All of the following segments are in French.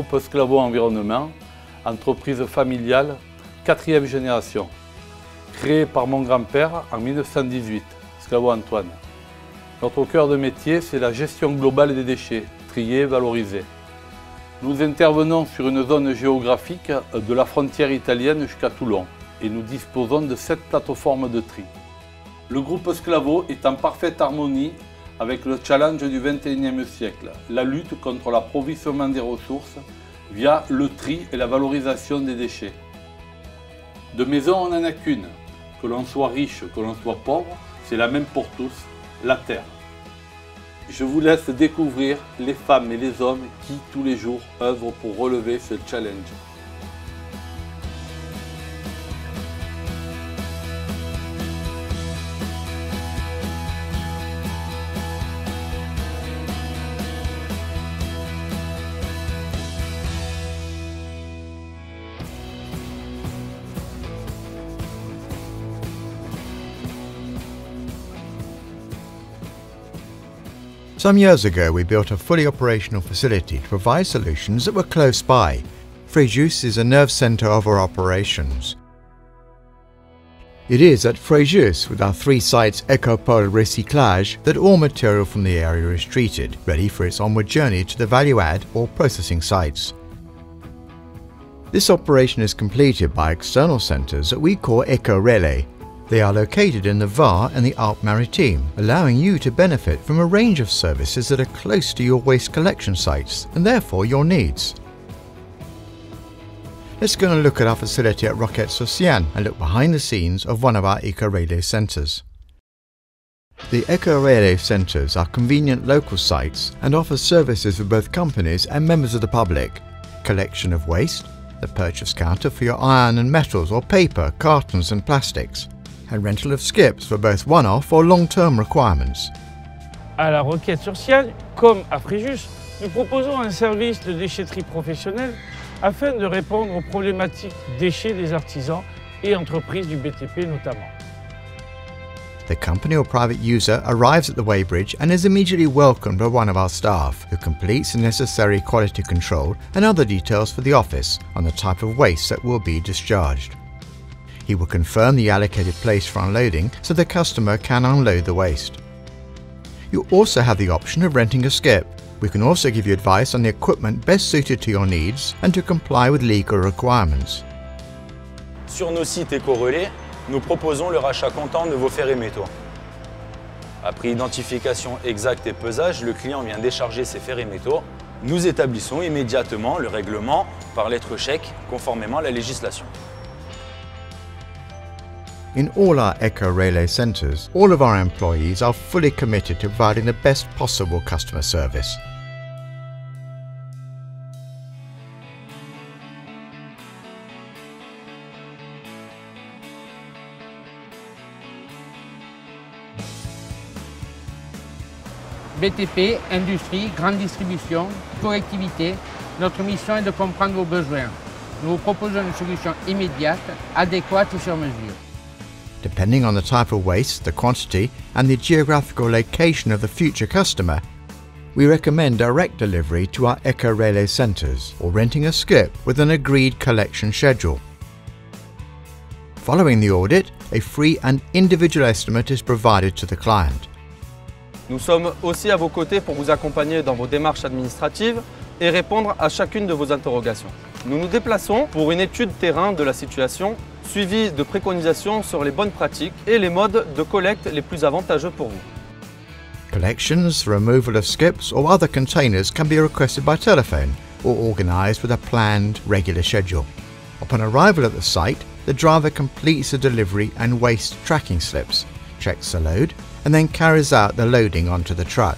groupe Sclavo Environnement, entreprise familiale, 4e génération, créée par mon grand-père en 1918, Sclavo Antoine. Notre cœur de métier, c'est la gestion globale des déchets, triés, valorisés. Nous intervenons sur une zone géographique de la frontière italienne jusqu'à Toulon et nous disposons de 7 plateformes de tri. Le groupe Sclavo est en parfaite harmonie avec le challenge du XXIe siècle, la lutte contre l'approvissement des ressources via le tri et la valorisation des déchets. De maison, on n'en a qu'une. Que l'on soit riche, que l'on soit pauvre, c'est la même pour tous, la terre. Je vous laisse découvrir les femmes et les hommes qui, tous les jours, œuvrent pour relever ce challenge. Some years ago we built a fully operational facility to provide solutions that were close by. Fréjus is a nerve centre of our operations. It is at Fréjus, with our 3 sites Ecopole Recyclage, that all material from the area is treated, ready for its onward journey to the value-add or processing sites. This operation is completed by external centres that we call Eco-Relais. They are located in the Var and the Alpes-Maritimes, allowing you to benefit from a range of services that are close to your waste collection sites and therefore your needs. Let's go and look at our facility at Roquette-sur-Siane and look behind the scenes of one of our Eco-Relais centres. The Eco-Relais centres are convenient local sites and offer services for both companies and members of the public. Collection of waste, the purchase counter for your iron and metals or paper, cartons and plastics, and rental of skips for both one-off or long-term requirements. À la Roquette-sur-Siane, comme à Fréjus, nous proposons un service de déchetterie professionnelle afin de répondre aux problématiques déchets des artisans et entreprises du BTP notamment. The company or private user arrives at the weighbridge and is immediately welcomed by one of our staff, who completes the necessary quality control and other details for the office on the type of waste that will be discharged. He will confirm the allocated place for unloading so the customer can unload the waste. You also have the option of renting a skip. We can also give you advice on the equipment best suited to your needs and to comply with legal requirements. Sur nos sites Eco-Relais, nous proposons le rachat comptant de vos fers et métaux. Après identification exacte et pesage, le client vient décharger ses fers et métaux. Nous établissons immédiatement le règlement par lettre chèque conformément à la législation. In all our Eco-Relais centres, all of our employees are fully committed to providing the best possible customer service. BTP, industrie, grande distribution, collectivité, notre mission est de comprendre vos besoins. Nous vous proposons une solution immédiate, adéquate et sur mesure. Depending on the type of waste, the quantity, and the geographical location of the future customer, we recommend direct delivery to our Eco-Relais centres or renting a skip with an agreed collection schedule. Following the audit, a free and individual estimate is provided to the client. Nous sommes aussi à vos côtés pour vous accompagner dans vos démarches administratives et répondre à chacune de vos interrogations. Nous nous déplaçons pour une étude terrain de la situation, suivie de préconisations sur les bonnes pratiques et les modes de collecte les plus avantageux pour vous. Collections, removal of skips or other containers can be requested by telephone or organised with a planned, regular schedule. Upon arrival at the site, the driver completes the delivery and waste tracking slips, checks the load, and then carries out the loading onto the truck.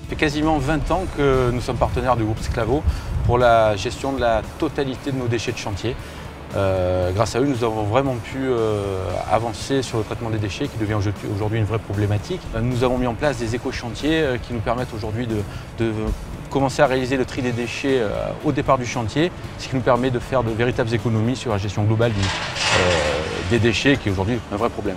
Ça fait quasiment 20 ans que nous sommes partenaires du groupe Sclavo pour la gestion de la totalité de nos déchets de chantier. Grâce à eux, nous avons vraiment pu avancer sur le traitement des déchets qui devient aujourd'hui une vraie problématique. Nous avons mis en place des éco-chantiers qui nous permettent aujourd'hui de commencer à réaliser le tri des déchets au départ du chantier, ce qui nous permet de faire de véritables économies sur la gestion globale des déchets qui est aujourd'hui un vrai problème.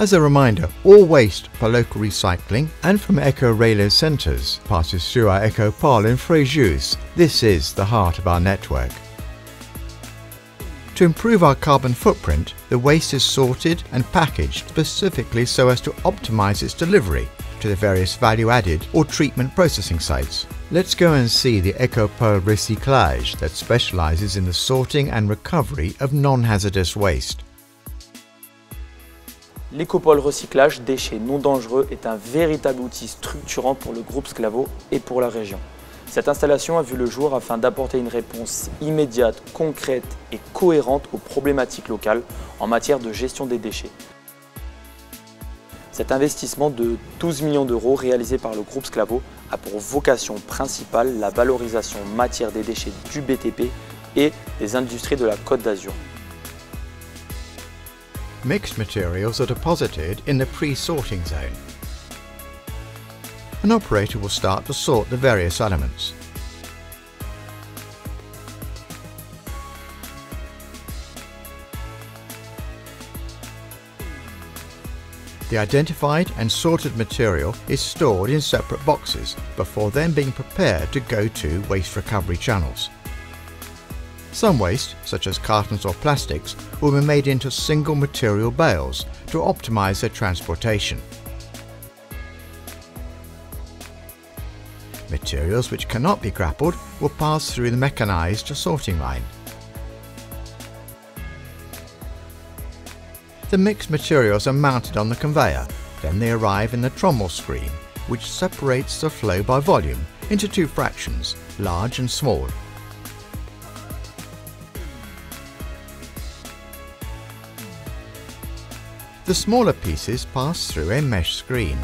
As a reminder, all waste for local recycling and from Eco-Relais centres passes through our Ecopole in Fréjus. This is the heart of our network. To improve our carbon footprint, the waste is sorted and packaged specifically so as to optimise its delivery to the various value-added or treatment processing sites. Let's go and see the Ecopole Recyclage that specialises in the sorting and recovery of non-hazardous waste. L'Ecopole Recyclage déchets non dangereux est un véritable outil structurant pour le groupe Sclavo et pour la région. Cette installation a vu le jour afin d'apporter une réponse immédiate, concrète et cohérente aux problématiques locales en matière de gestion des déchets. Cet investissement de 12 millions d'euros réalisé par le groupe Sclavo a pour vocation principale la valorisation matière des déchets du BTP et des industries de la Côte d'Azur. Mixed materials are deposited in the pre-sorting zone. An operator will start to sort the various elements. The identified and sorted material is stored in separate boxes before then being prepared to go to waste recovery channels. Some waste, such as cartons or plastics, will be made into single material bales to optimise their transportation. Materials which cannot be grappled will pass through the mechanised sorting line. The mixed materials are mounted on the conveyor, then they arrive in the trommel screen, which separates the flow by volume into two fractions, large and small. The smaller pieces pass through a mesh screen.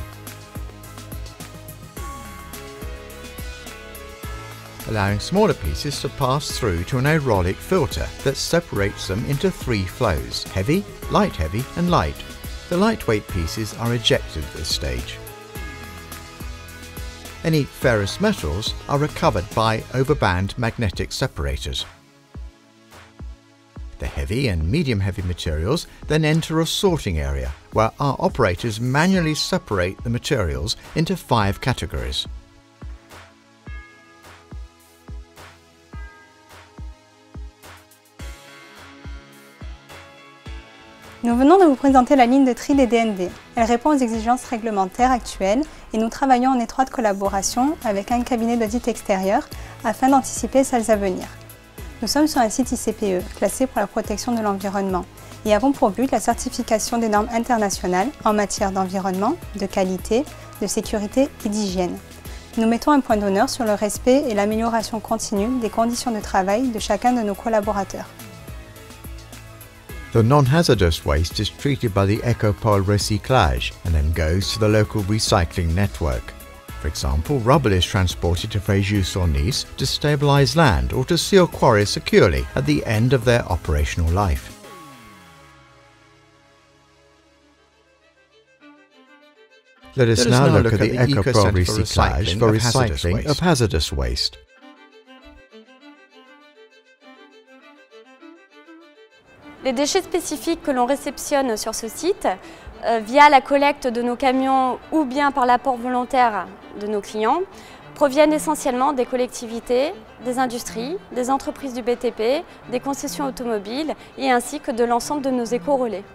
Allowing smaller pieces to pass through to an aerolic filter that separates them into three flows: heavy, and light. The lightweight pieces are ejected at this stage. Any ferrous metals are recovered by overband magnetic separators. The heavy and medium-heavy materials then enter a sorting area where our operators manually separate the materials into 5 categories. Nous venons de vous présenter la ligne de tri des DNV. Elle répond aux exigences réglementaires actuelles et nous travaillons en étroite collaboration avec un cabinet d'audit extérieur afin d'anticiper celles à venir. Nous sommes sur un site ICPE, classé pour la protection de l'environnement, et avons pour but la certification des normes internationales en matière d'environnement, de qualité, de sécurité et d'hygiène. Nous mettons un point d'honneur sur le respect et l'amélioration continue des conditions de travail de chacun de nos collaborateurs. The non-hazardous waste is treated by the Ecopole Recyclage and then goes to the local recycling network. For example, rubble is transported to Fréjus or Nice to stabilise land or to seal quarries securely at the end of their operational life. Let us now look at the Ecopole Recyclage for recycling of hazardous waste. Les déchets spécifiques que l'on réceptionne sur ce site, via la collecte de nos camions ou bien par l'apport volontaire de nos clients, proviennent essentiellement des collectivités, des industries, des entreprises du BTP, des concessions automobiles et ainsi que de l'ensemble de nos éco-relais.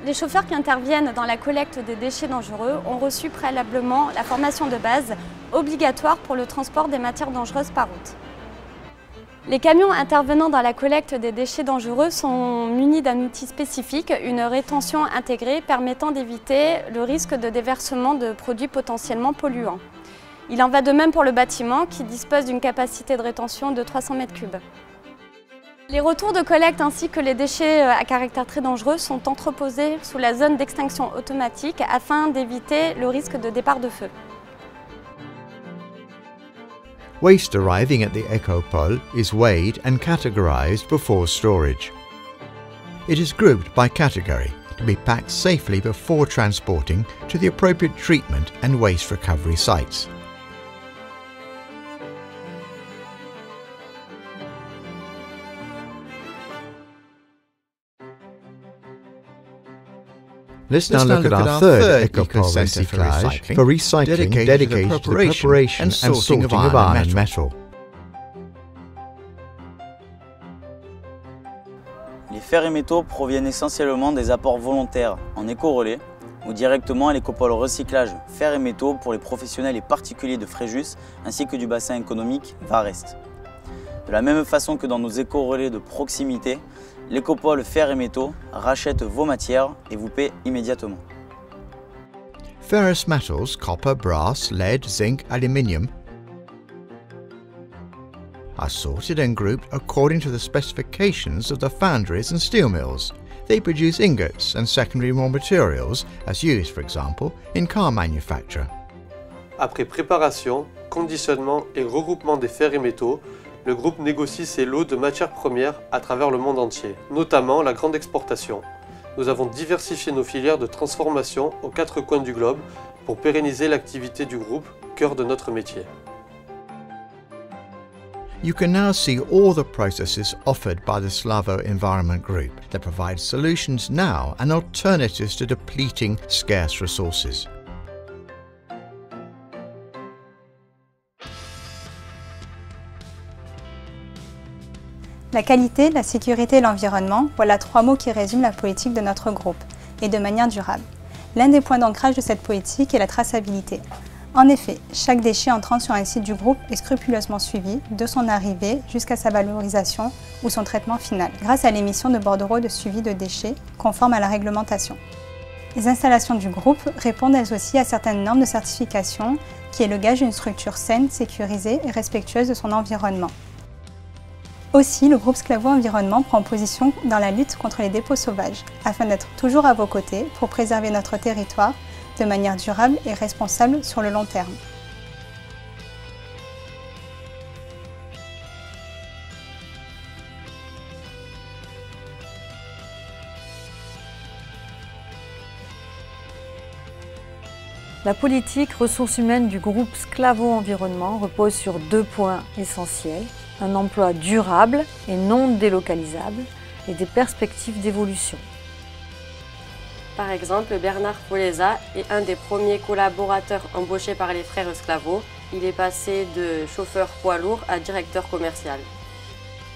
Les chauffeurs qui interviennent dans la collecte des déchets dangereux ont reçu préalablement la formation de base obligatoire pour le transport des matières dangereuses par route. Les camions intervenant dans la collecte des déchets dangereux sont munis d'un outil spécifique, une rétention intégrée permettant d'éviter le risque de déversement de produits potentiellement polluants. Il en va de même pour le bâtiment qui dispose d'une capacité de rétention de 300 m3. Les retours de collecte ainsi que les déchets à caractère très dangereux sont entreposés sous la zone d'extinction automatique afin d'éviter le risque de départ de feu. Waste arriving at the Ecopole is weighed and categorised before storage. It is grouped by category to be packed safely before transporting to the appropriate treatment and waste recovery sites. Let's now look at our third Ecopole Recyclage for recycling dedicated to the preparation and sorting of iron and metal. Les fers et métaux proviennent essentiellement des apports volontaires en éco-relais ou directement à l'Ecopole Recyclage Fer et métaux pour les professionnels et particuliers de Fréjus ainsi que du bassin économique Var-Est. De la même façon que dans nos éco-relais de proximité, l'Ecopole Fer et métaux rachète vos matières et vous paie immédiatement. Ferrous metals, copper, brass, lead, zinc, aluminium are sorted and grouped according to the specifications of the foundries and steel mills. They produce ingots and secondary raw materials as used, for example, in car manufacture. Après préparation, conditionnement et regroupement des fers et métaux, le groupe négocie ses lots de matières premières à travers le monde entier, notamment la grande exportation. Nous avons diversifié nos filières de transformation aux 4 coins du globe pour pérenniser l'activité du groupe, cœur de notre métier. You can now see all the processes offered by the Slavo Environment Group that provide solutions now and alternatives to depleting scarce resources. La qualité, la sécurité et l'environnement, voilà 3 mots qui résument la politique de notre groupe, et de manière durable. L'un des points d'ancrage de cette politique est la traçabilité. En effet, chaque déchet entrant sur un site du groupe est scrupuleusement suivi, de son arrivée jusqu'à sa valorisation ou son traitement final, grâce à l'émission de bordereaux de suivi de déchets conformes à la réglementation. Les installations du groupe répondent elles aussi à certaines normes de certification, qui est le gage d'une structure saine, sécurisée et respectueuse de son environnement. Aussi, le groupe Sclavo Environnement prend position dans la lutte contre les dépôts sauvages, afin d'être toujours à vos côtés pour préserver notre territoire de manière durable et responsable sur le long terme. La politique ressources humaines du groupe Sclavo Environnement repose sur 2 points essentiels, un emploi durable et non délocalisable et des perspectives d'évolution. Par exemple, Bernard Poleza est un des premiers collaborateurs embauchés par les frères Sclavo. Il est passé de chauffeur poids lourd à directeur commercial.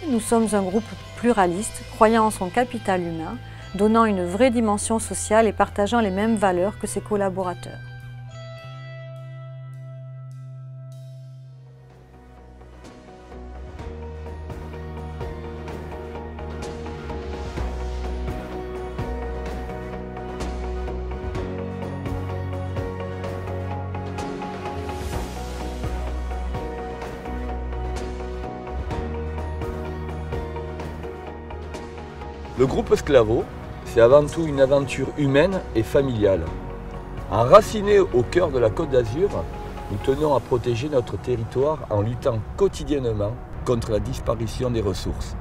Nous sommes un groupe pluraliste, croyant en son capital humain, donnant une vraie dimension sociale et partageant les mêmes valeurs que ses collaborateurs. Le groupe Sclavo, c'est avant tout une aventure humaine et familiale. Enracinés au cœur de la Côte d'Azur, nous tenons à protéger notre territoire en luttant quotidiennement contre la disparition des ressources.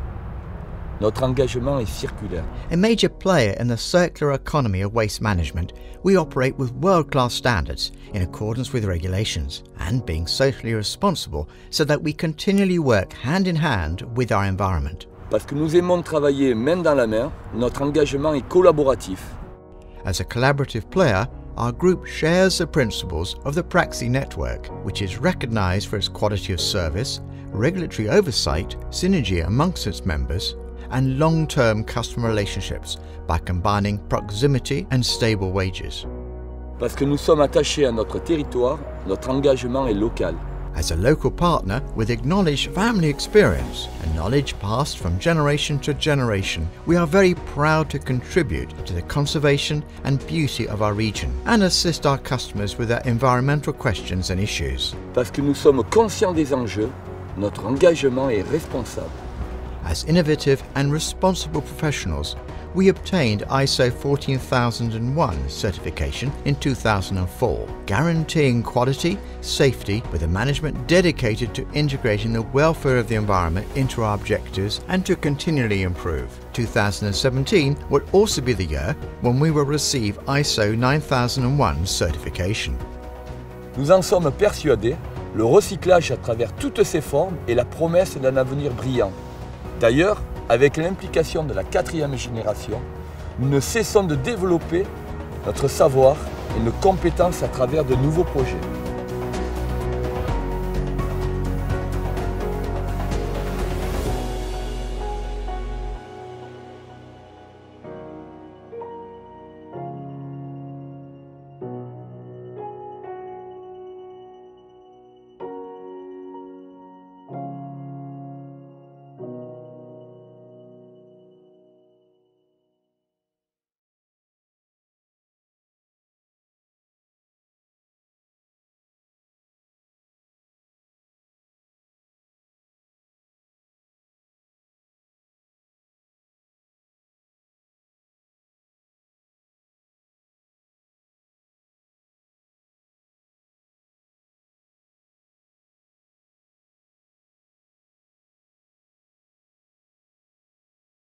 Notre engagement est circulaire. A major player in the circular economy of waste management, we operate with world-class standards in accordance with regulations and being socially responsible so that we continually work hand in hand with our environment. Parce que nous aimons travailler main dans la main, notre engagement est collaboratif. As a collaborative player, our group shares the principles of the Praxi network, which is recognized for its quality of service, regulatory oversight, synergy amongst its members, and long-term customer relationships by combining proximity and stable wages. Parce que nous sommes attachés à notre territoire, notre engagement est local. As a local partner with acknowledged family experience and knowledge passed from generation to generation, we are very proud to contribute to the conservation and beauty of our region and assist our customers with their environmental questions and issues. Parce que nous sommes conscients des enjeux, notre engagement est responsable. As innovative and responsible professionals, we obtained ISO 14001 certification in 2004, guaranteeing quality, safety, with a management dedicated to integrating the welfare of the environment into our objectives and to continually improve. 2017 would also be the year when we will receive ISO 9001 certification. Nous en sommes persuadés, le recyclage à travers toutes ses formes est la promesse d'un avenir brillant. D'ailleurs, avec l'implication de la 4e génération, nous ne cessons de développer notre savoir et nos compétences à travers de nouveaux projets.